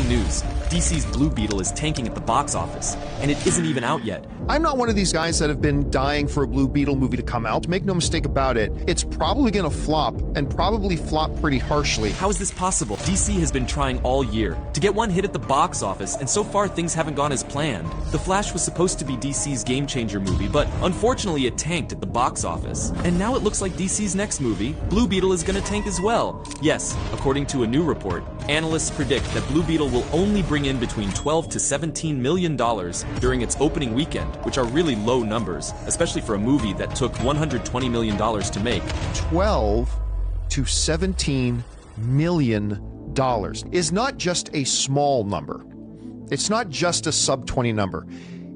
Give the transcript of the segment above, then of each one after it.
news. DC's Blue Beetle is tanking at the box office, and it isn't even out yet. I'm not one of these guys that have been dying for a Blue Beetle movie to come out. Make no mistake about it. It's probably going to flop, and probably flop pretty harshly. How is this possible? DC has been trying all year to get one hit at the box office, and so far things haven't gone as planned. The Flash was supposed to be DC's game-changer movie, but unfortunately it tanked at the box office. And now it looks like DC's next movie, Blue Beetle, is going to tank as well. Yes, according to a new report, analysts predict that Blue Beetle will only bring in between $12 to $17 million during its opening weekend, which are really low numbers, especially for a movie that took $120 million to make. 12 to $17 million is not just a small number. It's not just a sub-20 number.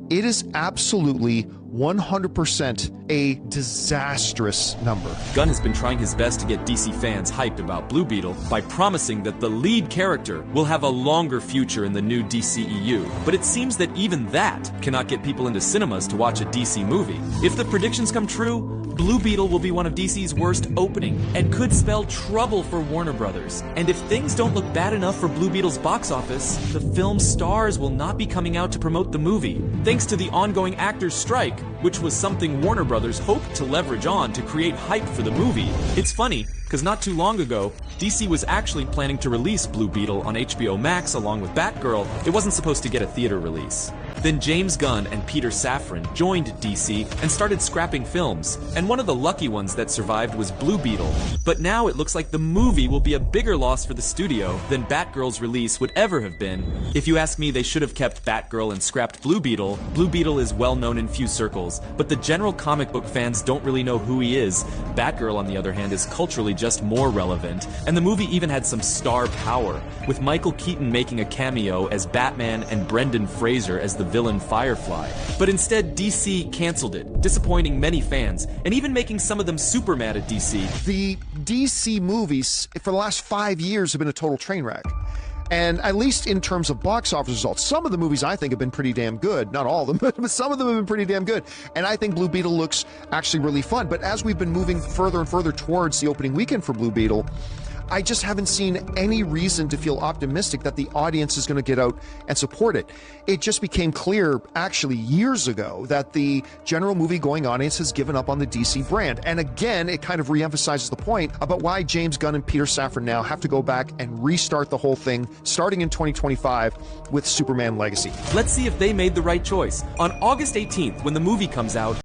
It is absolutely 100% a disastrous number. Gunn has been trying his best to get DC fans hyped about Blue Beetle by promising that the lead character will have a longer future in the new DCEU. But it seems that even that cannot get people into cinemas to watch a DC movie. If the predictions come true, Blue Beetle will be one of DC's worst opening and could spell trouble for Warner Brothers. And if things don't look bad enough for Blue Beetle's box office, the film's stars will not be coming out to promote the movie, thanks to the ongoing actors' strike, which was something Warner Brothers hoped to leverage on to create hype for the movie. It's funny, because not too long ago, DC was actually planning to release Blue Beetle on HBO Max along with Batgirl. It wasn't supposed to get a theater release. Then James Gunn and Peter Safran joined DC and started scrapping films, and one of the lucky ones that survived was Blue Beetle. But now it looks like the movie will be a bigger loss for the studio than Batgirl's release would ever have been. If you ask me, they should have kept Batgirl and scrapped Blue Beetle. Blue Beetle is well known in few circles, but the general comic book fans don't really know who he is. Batgirl, on the other hand, is culturally just more relevant, and the movie even had some star power, with Michael Keaton making a cameo as Batman and Brendan Fraser as the villain Firefly. But instead, DC canceled it, disappointing many fans, and even making some of them super mad at DC. The DC movies for the last 5 years have been a total train wreck. And at least in terms of box office results, some of the movies I think have been pretty damn good. Not all of them, but some of them have been pretty damn good. And I think Blue Beetle looks actually really fun. But as we've been moving further and further towards the opening weekend for Blue Beetle, I just haven't seen any reason to feel optimistic that the audience is going to get out and support it. It just became clear, actually, years ago that the general movie-going audience has given up on the DC brand. And again, it kind of reemphasizes the point about why James Gunn and Peter Safran now have to go back and restart the whole thing, starting in 2025 with Superman Legacy. Let's see if they made the right choice. On August 18th, when the movie comes out,